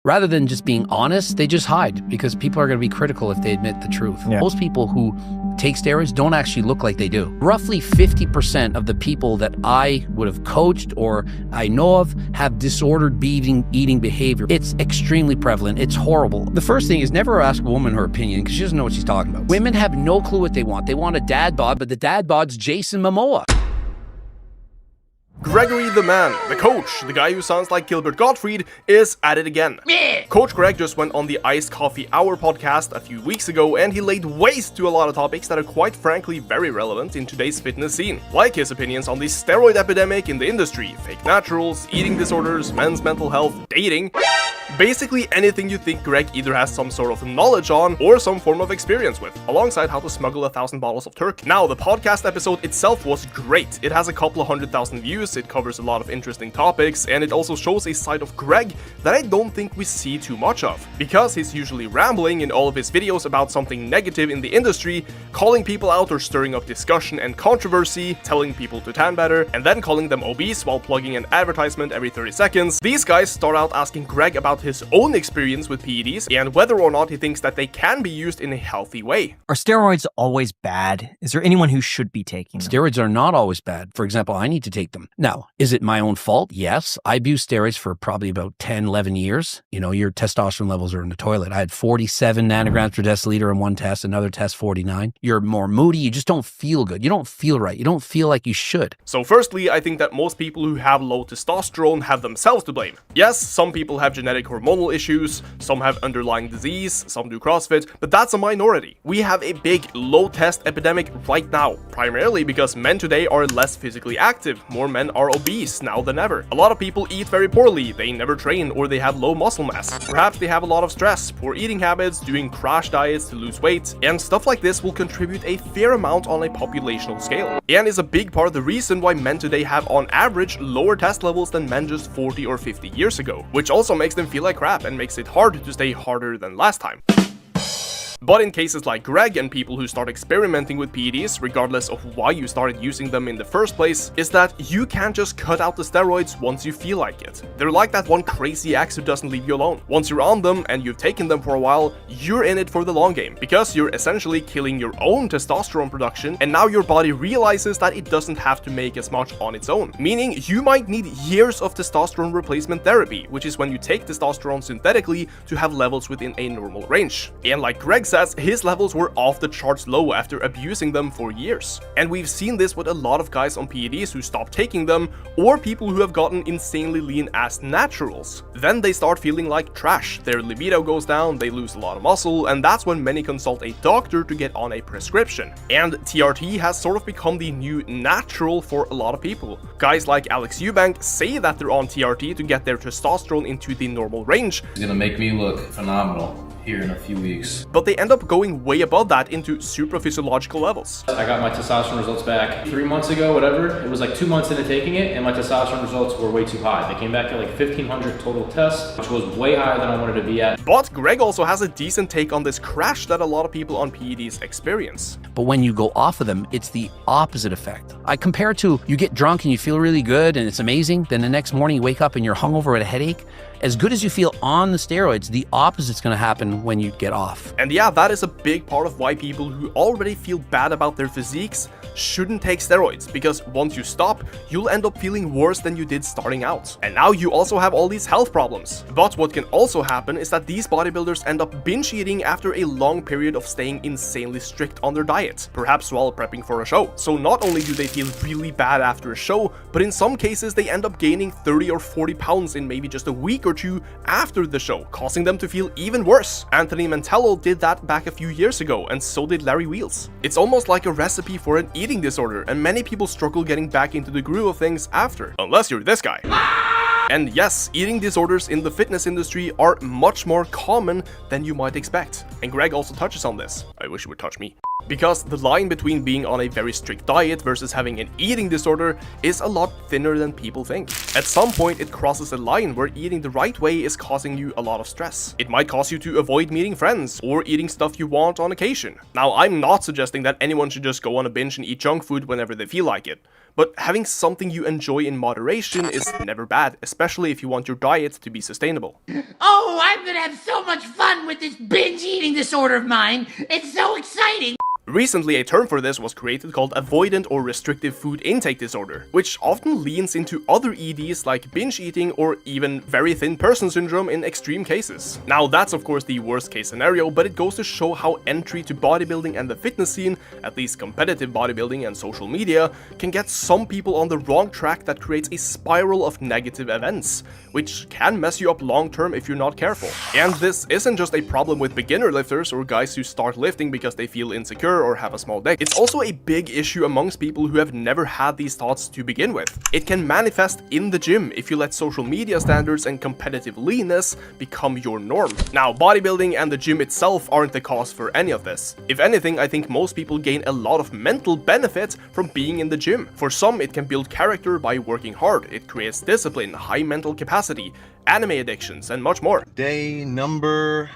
Rather than just being honest, they just hide because people are going to be critical if they admit the truth. Yeah. Most people who take steroids don't actually look like they do. Roughly 50% of the people that I would have coached or I know of have disordered eating behavior. It's extremely prevalent. It's horrible. The first thing is never ask a woman her opinion because she doesn't know what she's talking about. Women have no clue what they want. They want a dad bod, but the dad bod's Jason Momoa. Gregory the man, the coach, the guy who sounds like Gilbert Gottfried, is at it again. Coach Greg just went on the Iced Coffee Hour podcast a few weeks ago and he laid waste to a lot of topics that are quite frankly very relevant in today's fitness scene. Like his opinions on the steroid epidemic in the industry, fake naturals, eating disorders, men's mental health, dating. Basically anything you think Greg either has some sort of knowledge on or some form of experience with, alongside how to smuggle 1,000 bottles of turkey. Now, the podcast episode itself was great. It has a couple of 100,000 views, it covers a lot of interesting topics, and it also shows a side of Greg that I don't think we see too much of. Because he's usually rambling in all of his videos about something negative in the industry, calling people out or stirring up discussion and controversy, telling people to tan better, and then calling them obese while plugging an advertisement every 30 seconds, these guys start out asking Greg about his own experience with PEDs and whether or not he thinks that they can be used in a healthy way. Are steroids always bad? Is there anyone who should be taking them? Steroids are not always bad. For example, I need to take them. Now, is it my own fault? Yes. I abused steroids for probably about 10, 11 years. You know, your testosterone levels are in the toilet. I had 47 nanograms per deciliter in one test, another test 49. You're more moody. You just don't feel good. You don't feel right. You don't feel like you should. So firstly, I think that most people who have low testosterone have themselves to blame. Yes, some people have genetic hormonal issues, some have underlying disease, some do CrossFit, but that's a minority. We have a big low test epidemic right now, primarily because men today are less physically active. More men are obese now than ever. A lot of people eat very poorly, they never train, or they have low muscle mass. Perhaps they have a lot of stress, poor eating habits, doing crash diets to lose weight, and stuff like this will contribute a fair amount on a populational scale, and is a big part of the reason why men today have on average lower test levels than men just 40 or 50 years ago, which also makes them feel like crap and makes it hard to stay harder than last time. But in cases like Greg and people who start experimenting with PEDs, regardless of why you started using them in the first place, is that you can't just cut out the steroids once you feel like it. They're like that one crazy ex who doesn't leave you alone. Once you're on them and you've taken them for a while, you're in it for the long game, because you're essentially killing your own testosterone production, and now your body realizes that it doesn't have to make as much on its own. Meaning, you might need years of testosterone replacement therapy, which is when you take testosterone synthetically to have levels within a normal range. And like Greg says, his levels were off the charts low after abusing them for years. And we've seen this with a lot of guys on PEDs who stopped taking them, or people who have gotten insanely lean as naturals. Then they start feeling like trash, their libido goes down, they lose a lot of muscle, and that's when many consult a doctor to get on a prescription. And TRT has sort of become the new natural for a lot of people. Guys like Alex Eubank say that they're on TRT to get their testosterone into the normal range. It's gonna make me look phenomenal here in a few weeks. But they end up going way above that into supraphysiological levels. I got my testosterone results back 3 months ago, whatever. It was like 2 months into taking it, and my testosterone results were way too high. They came back at like 1,500 total tests, which was way higher than I wanted to be at. But Greg also has a decent take on this crash that a lot of people on PEDs experience. But when you go off of them, it's the opposite effect. I compare it to you get drunk and you feel really good and it's amazing, then the next morning you wake up and you're hungover with a headache. As good as you feel on the steroids, the opposite's going to happen when you get off. And yeah, that is a big part of why people who already feel bad about their physiques shouldn't take steroids, because once you stop, you'll end up feeling worse than you did starting out. And now you also have all these health problems. But what can also happen is that these bodybuilders end up binge eating after a long period of staying insanely strict on their diet, perhaps while prepping for a show. So not only do they feel really bad after a show, but in some cases they end up gaining 30 or 40 pounds in maybe just a week or two after the show, causing them to feel even worse. Anthony Mantello did that back a few years ago, and so did Larry Wheels. It's almost like a recipe for an eating disorder, and many people struggle getting back into the groove of things after, unless you're this guy. And yes, eating disorders in the fitness industry are much more common than you might expect. And Greg also touches on this. I wish he would touch me. Because the line between being on a very strict diet versus having an eating disorder is a lot thinner than people think. At some point, it crosses a line where eating the right way is causing you a lot of stress. It might cause you to avoid meeting friends or eating stuff you want on occasion. Now, I'm not suggesting that anyone should just go on a binge and eat junk food whenever they feel like it. But having something you enjoy in moderation is never bad, especially if you want your diet to be sustainable. Oh, I'm gonna have so much fun with this binge eating disorder of mine. It's so exciting. Recently, a term for this was created called avoidant or restrictive food intake disorder, which often leans into other EDs like binge eating or even very thin person syndrome in extreme cases. Now, that's of course the worst case scenario, but it goes to show how entry to bodybuilding and the fitness scene, at least competitive bodybuilding and social media, can get some people on the wrong track that creates a spiral of negative events, which can mess you up long term if you're not careful. And this isn't just a problem with beginner lifters or guys who start lifting because they feel insecure or have a small dick. It's also a big issue amongst people who have never had these thoughts to begin with. It can manifest in the gym if you let social media standards and competitive leanness become your norm. Now, bodybuilding and the gym itself aren't the cause for any of this. If anything, I think most people gain a lot of mental benefit from being in the gym. For some, it can build character by working hard. It creates discipline, high mental capacity, anime addictions, and much more. Day number...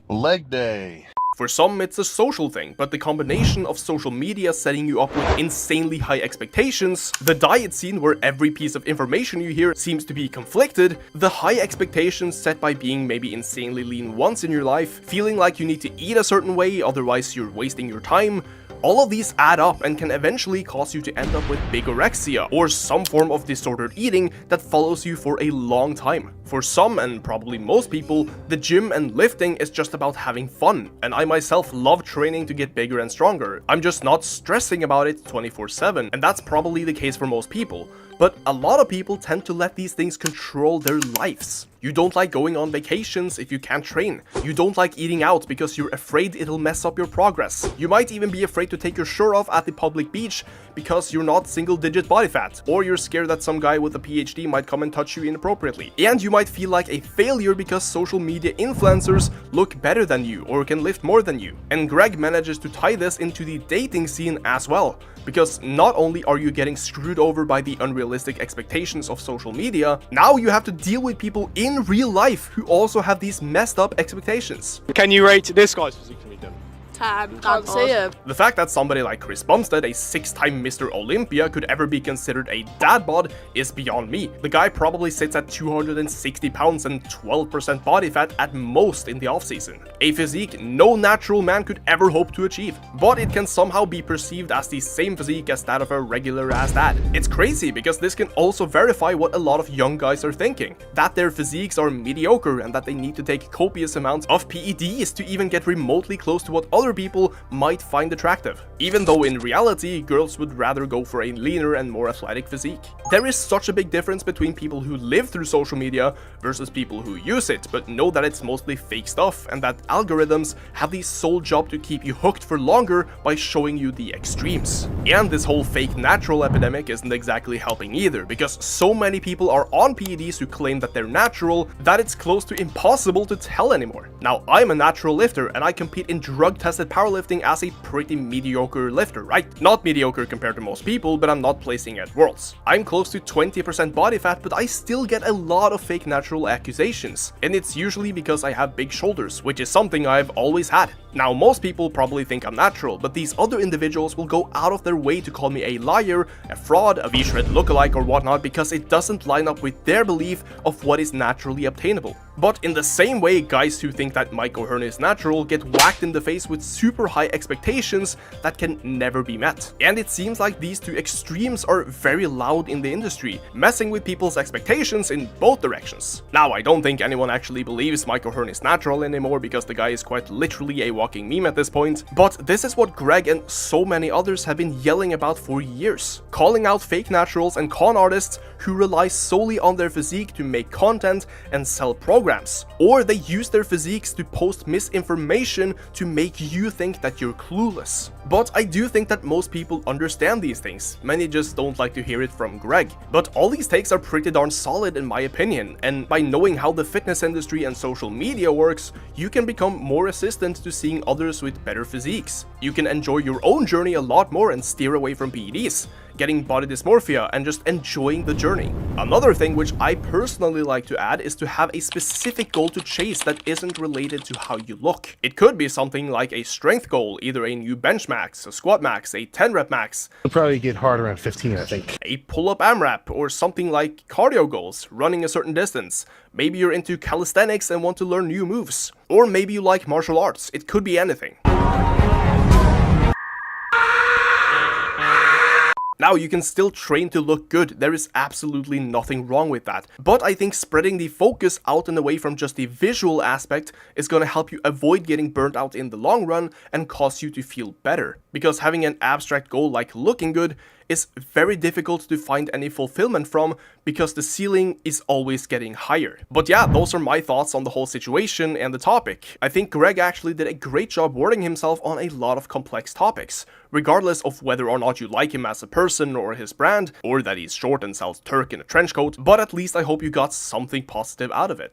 leg day. For some, it's a social thing, but the combination of social media setting you up with insanely high expectations, the diet scene where every piece of information you hear seems to be conflicted, the high expectations set by being maybe insanely lean once in your life, feeling like you need to eat a certain way, otherwise you're wasting your time, all of these add up and can eventually cause you to end up with bigorexia, or some form of disordered eating that follows you for a long time. For some, and probably most people, the gym and lifting is just about having fun, and I myself love training to get bigger and stronger. I'm just not stressing about it 24/7, and that's probably the case for most people. But a lot of people tend to let these things control their lives. You don't like going on vacations if you can't train. You don't like eating out because you're afraid it'll mess up your progress. You might even be afraid to take your shirt off at the public beach because you're not single-digit body fat, or you're scared that some guy with a PhD might come and touch you inappropriately. And you might feel like a failure because social media influencers look better than you or can lift more than you. And Greg manages to tie this into the dating scene as well, because not only are you getting screwed over by the unrealistic expectations of social media, now you have to deal with people in real life who also have these messed up expectations. Can you rate this guy's physique to me, then? 10. Can't see it. The fact that somebody like Chris Bumstead, a 6-time Mr. Olympia, could ever be considered a dad bod is beyond me. The guy probably sits at 260 pounds and 12% body fat at most in the offseason. A physique no natural man could ever hope to achieve. But it can somehow be perceived as the same physique as that of a regular ass dad. It's crazy because this can also verify what a lot of young guys are thinking. That their physiques are mediocre and that they need to take copious amounts of PEDs to even get remotely close to what other people might find attractive, even though in reality girls would rather go for a leaner and more athletic physique. There is such a big difference between people who live through social media versus people who use it but know that it's mostly fake stuff and that algorithms have the sole job to keep you hooked for longer by showing you the extremes. And this whole fake natural epidemic isn't exactly helping either, because so many people are on PEDs who claim that they're natural that it's close to impossible to tell anymore. Now, I'm a natural lifter and I compete in drug-tested powerlifting as a pretty mediocre lifter, right? Not mediocre compared to most people, but I'm not placing at Worlds. I'm close to 20% body fat, but I still get a lot of fake natural accusations, and it's usually because I have big shoulders, which is something I've always had. Now, most people probably think I'm natural, but these other individuals will go out of their way to call me a liar, a fraud, a V-shred lookalike or whatnot because it doesn't line up with their belief of what is naturally obtainable. But in the same way, guys who think that Mike O'Hearn is natural get whacked in the face with super high expectations that can never be met. And it seems like these two extremes are very loud in the industry, messing with people's expectations in both directions. Now, I don't think anyone actually believes Mike O'Hearn is natural anymore because the guy is quite literally a walking meme at this point, but this is what Greg and so many others have been yelling about for years, calling out fake naturals and con artists who rely solely on their physique to make content and sell programs, or they use their physiques to post misinformation to make you think that you're clueless. But I do think that most people understand these things, many just don't like to hear it from Greg. But all these takes are pretty darn solid in my opinion, and by knowing how the fitness industry and social media works, you can become more resistant to seeing others with better physiques. You can enjoy your own journey a lot more and steer away from PEDs, getting body dysmorphia, and just enjoying the journey. Another thing which I personally like to add is to have a specific goal to chase that isn't related to how you look. It could be something like a strength goal, either a new bench max, a squat max, a 10 rep max. It'll probably get hard around 15, I think. A pull-up AMRAP, or something like cardio goals, running a certain distance. Maybe you're into calisthenics and want to learn new moves. Or maybe you like martial arts. It could be anything. Now, you can still train to look good, there is absolutely nothing wrong with that. But I think spreading the focus out and away from just the visual aspect is gonna help you avoid getting burnt out in the long run and cause you to feel better. Because having an abstract goal like looking good is very difficult to find any fulfillment from, because the ceiling is always getting higher. But yeah, those are my thoughts on the whole situation and the topic. I think Greg actually did a great job wording himself on a lot of complex topics, regardless of whether or not you like him as a person or his brand, or that he's short and sells Turk in a trench coat, but at least I hope you got something positive out of it.